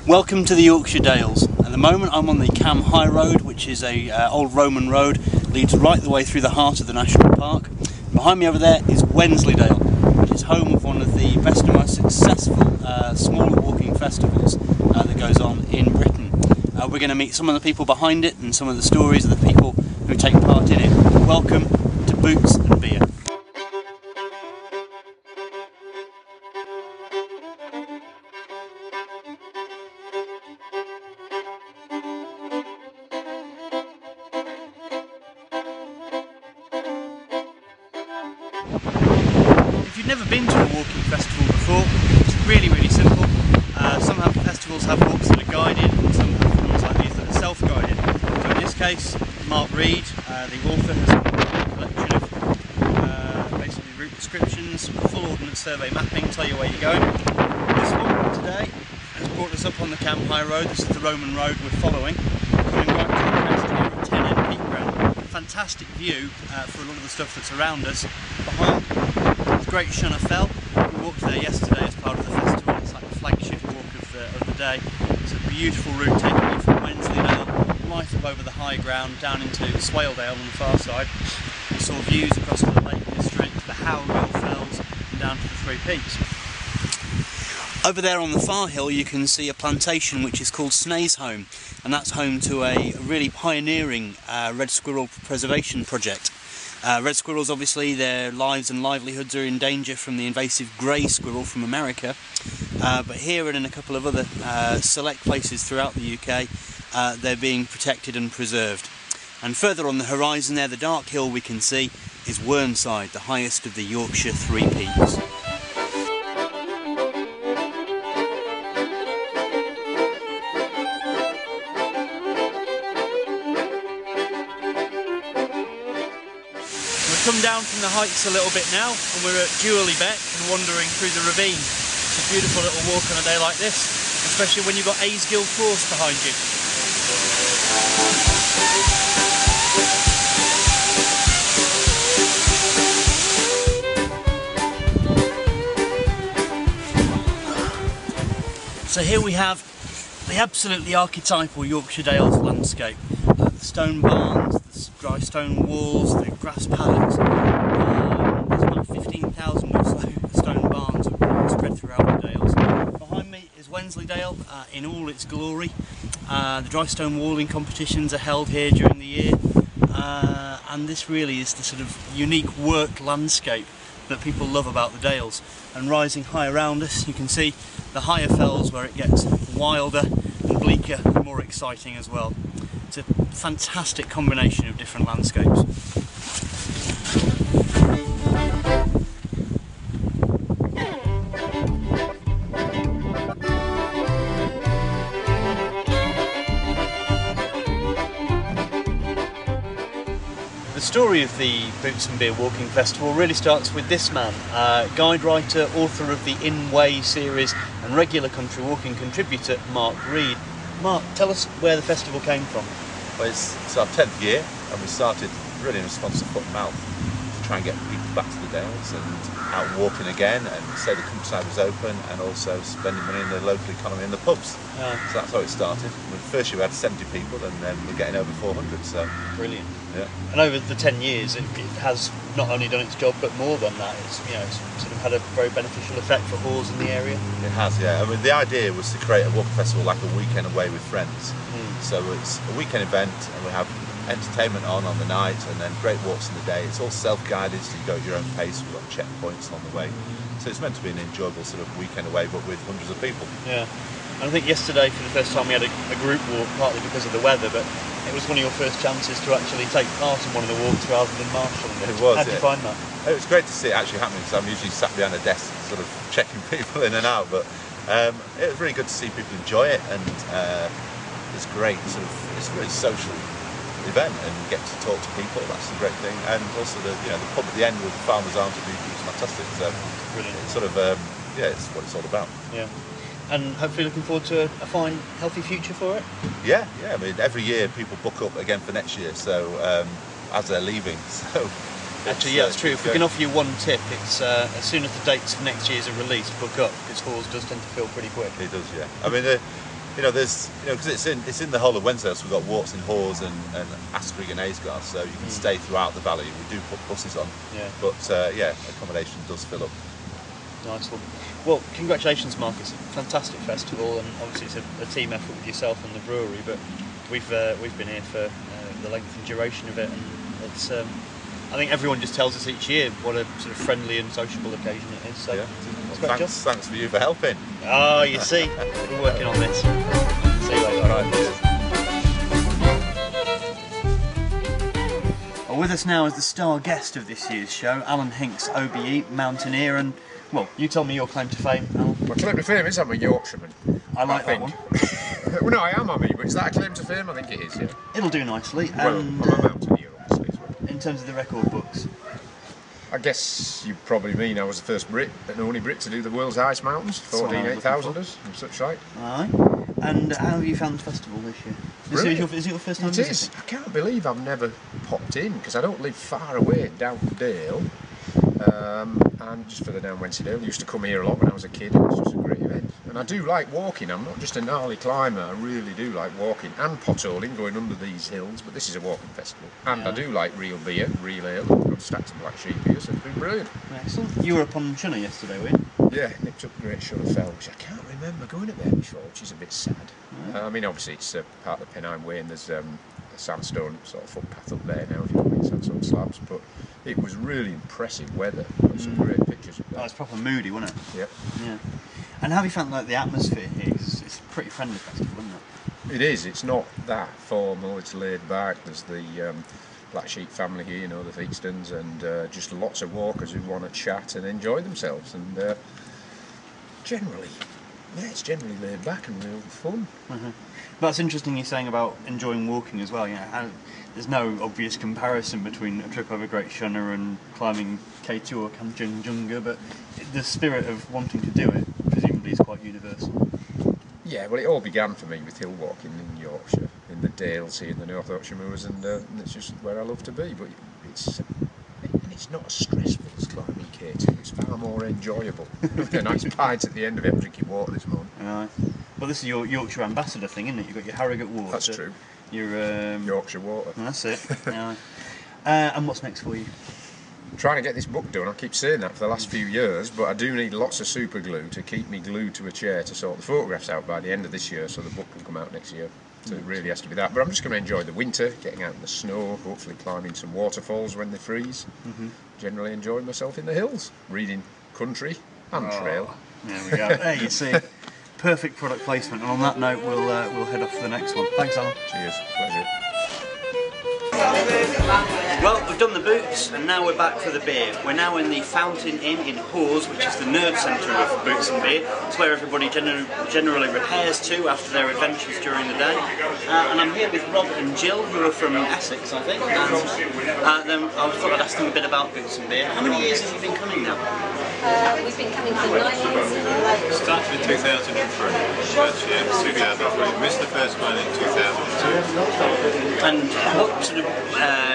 Welcome to the Yorkshire Dales. At the moment I'm on the Cam High Road, which is a old Roman road, leads right the way through the heart of the National Park. Behind me over there is Wensleydale, which is home of one of the best and most successful smaller walking festivals that goes on in Britain. We're going to meet some of the people behind it and some of the stories of the people who take part in it. Welcome to Boots and Beer. If you've never been to a walking festival before, it's really simple. Some festivals have walks that are guided, and some have ones like these that are self-guided. So in this case, Mark Reed, the author, has a collection of basically route descriptions, full ordnance survey mapping, tell you where you're going. This one today has brought us up on the Cam High Road. This is the Roman road we're following, coming right to the crest here at 10 End Peak Ground. Fantastic view for a lot of the stuff that's around us. Behind, the Great Shunner Fell. We walked there yesterday as part of the festival. It's like the flagship walk of the day. It's a beautiful route taking you from Wensleydale right up over the high ground down into Wensleydale on the far side. We saw views across the Lake District, the Hawes Fells and down to the Three Peaks. Over there on the far hill you can see a plantation which is called Snaysholme, and that's home to a really pioneering red squirrel preservation project. Red squirrels, obviously, their lives and livelihoods are in danger from the invasive grey squirrel from America, but here and in a couple of other select places throughout the UK they're being protected and preserved. And further on the horizon there, the dark hill we can see is Wensleydale, the highest of the Yorkshire Three Peaks. We've come down from the heights a little bit now, and we're at Beck and wandering through the ravine. It's a beautiful little walk on a day like this, especially when you've got Aysgill Force behind you. So here we have the absolutely archetypal Yorkshire Dales landscape. The stone barns, the dry stone walls, the grass paddocks. There's about 15,000 or so stone barns spread throughout the Dales. Behind me is Wensleydale in all its glory. The dry stone walling competitions are held here during the year, and this really is the sort of unique worked landscape that people love about the Dales. And rising high around us you can see the higher fells where it gets wilder and bleaker and more exciting as well. It's a fantastic combination of different landscapes. The story of the Boots and Beer Walking Festival really starts with this man, guide writer, author of the In Way series and regular country walking contributor, Mark Reed. Mark, tell us where the festival came from. Well, it's our 10th year, and we started really in response to foot and mouth to try and get people back to the Dales and out walking again, and say the countryside was open, and also spending money in the local economy in the pubs. So that's how it started. The first year we had 70 people, and then we're getting over 400. So brilliant. Yeah. And over the 10 years, it has not only done its job, but more than that. It's sort of had a very beneficial effect for Hawes in the area. It has, yeah. I mean, the idea was to create a walk festival like a weekend away with friends. So it's a weekend event, and we have entertainment on the night, and then great walks in the day. It's all self-guided, so you go at your own pace. We've got checkpoints on the way. So it's meant to be an enjoyable sort of weekend away, but with hundreds of people. Yeah. And I think yesterday, for the first time, we had a group walk, partly because of the weather, but it was one of your first chances to actually take part in one of the walks rather than marshalling it. It was. How did you find that? It was great to see it actually happening, because I'm usually sat behind a desk sort of checking people in and out, but it was really good to see people enjoy it, and it's great, it's a really social event, and you get to talk to people. That's the great thing, and also the pub at the end with the Farmers Arms was fantastic. So brilliant. It's sort of it's what it's all about. Yeah. And hopefully looking forward to a fine, healthy future for it? Yeah. I mean, every year people book up again for next year, so as they're leaving. So actually, yeah, it's true. If we can offer you one tip, it's as soon as the dates for next year's are released, book up, because Hawes does tend to fill pretty quick. It does, yeah. I mean, there's, because it's in the whole of Wensleydale, so we've got walks in Hawes and Askerig and Aysgarth, so you can stay throughout the valley. We do put buses on, but accommodation does fill up. Nice one. Well, congratulations, Mark. It's a fantastic festival, and obviously it's a team effort with yourself and the brewery. But we've been here for the length and duration of it, and it's. I think everyone just tells us each year what a sort of friendly and sociable occasion it is. So Thanks for you for helping. Oh, you see, we're working on this. See you later. All right, cheers. Well, with us now is the star guest of this year's show, Alan Hinks, OBE, mountaineer, and well, you tell me your claim to fame, Alan. My claim to fame is I'm a Yorkshireman. I like that one. Well, no, I am, but is that a claim to fame? I think it is, yeah. It'll do nicely. Well, and, I'm a mountaineer, obviously, as well. In terms of the record books? I guess you probably mean I was the first Brit and only Brit to do the world's highest mountains, 14 8,000ers and such like. Aye. And how have you found the festival this year? Is it your first time visiting? It is. I can't believe I've never popped in, because I don't live far away down Dale. And just further down Wensleydale. I used to come here a lot when I was a kid. It was just a great event. And I do like walking. I'm not just a gnarly climber. I really do like walking and potholing, going under these hills. But this is a walking festival. And I do like real beer, real ale. I've got stacks of Black Sheep here, so it's been brilliant. Excellent. You were up on Shunner yesterday, were you? Yeah, nipped up the Great Shunner Fell, which I can't remember going up there before, which is a bit sad. Right. I mean, obviously it's part of the Pennine Way, and there's a sandstone sort of footpath up there now, if you want sandstone slabs. But it was really impressive weather. Got some great pictures of that. Oh, it's proper moody, wasn't it? Yeah. Yeah. And how have you found the atmosphere here? 'Cause it's a pretty friendly festival, isn't it? It is. It's not that formal. It's laid back. There's the Black Sheep family here, the Theakstons, and just lots of walkers who want to chat and enjoy themselves. And it's generally laid back and real fun. Mm-hmm. That's interesting you're saying about enjoying walking as well. There's no obvious comparison between a trip over Great Shunner and climbing K2 or Kanchenjunga, but the spirit of wanting to do it presumably is quite universal. Yeah, well, it all began for me with hill walking in Yorkshire, in the Dales here in the North Yorkshire Moors, and it's just where I love to be. But it's not as stressful as climbing K2. It's far more enjoyable. With a nice pint at the end of it, I'm drinking water this morning. Well, this is your Yorkshire Ambassador thing, isn't it? You've got your Harrogate water. That's true. Your Yorkshire water. That's it. And what's next for you? Trying to get this book done. I keep saying that for the last few years, but I do need lots of super glue to keep me glued to a chair to sort the photographs out by the end of this year, so the book can come out next year. So it really has to be that. But I'm just going to enjoy the winter, getting out in the snow, hopefully climbing some waterfalls when they freeze. Generally enjoying myself in the hills, reading country and trail. There we go. There you see. Perfect product placement. And on that note, we'll head off for the next one. Thanks, Alan. Cheers. Pleasure. Well, we've done the boots and now we're back for the beer. We're now in the Fountain Inn in Hawes, which is the nerd centre of boots and beer. It's where everybody generally repairs to after their adventures during the day. And I'm here with Rob and Jill, who are from Essex, I think. And then I thought I'd ask them a bit about boots and beer. How many years have you been coming now? We've been coming for 9 years. Started in 2003. First year was 2003. Missed the first one in 2002. And what sort of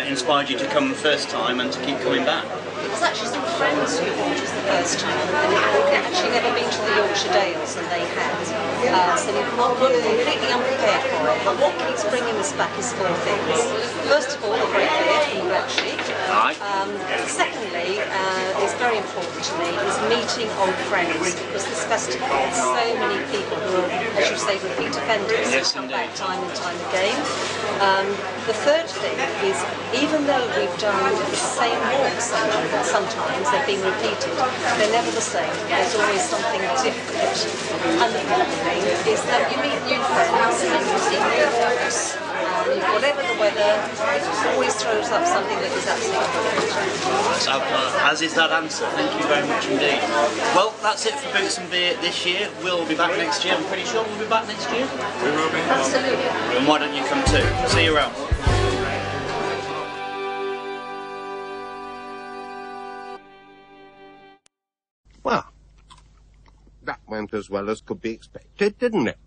inspired you to come the first time and to keep coming back? It was actually some friends who bought us the first time, and they'd actually never been to the Yorkshire Dales, and they had. So we've not gone completely unprepared for it. But what keeps bringing us back is 4 things. First of all, a great beer from Black Sheep. Secondly, is very important to me, is meeting old friends, because this festival has so many people who are, as you say, repeat offenders, who come back time and time again. The third thing is, even though we've done the same walks sometimes, they've been repeated, they're never the same. There's always something different. And the fourth thing is that you meet new friends and you see new folks. Whatever the weather, it always throws up something that is absolutely brilliant. As is that answer. Thank you very much indeed. Well, that's it for Boots and Beer this year. We'll be back next year. I'm pretty sure we'll be back next year. We will be. Absolutely. And why don't you come too? See you around. Well, that went as well as could be expected, didn't it?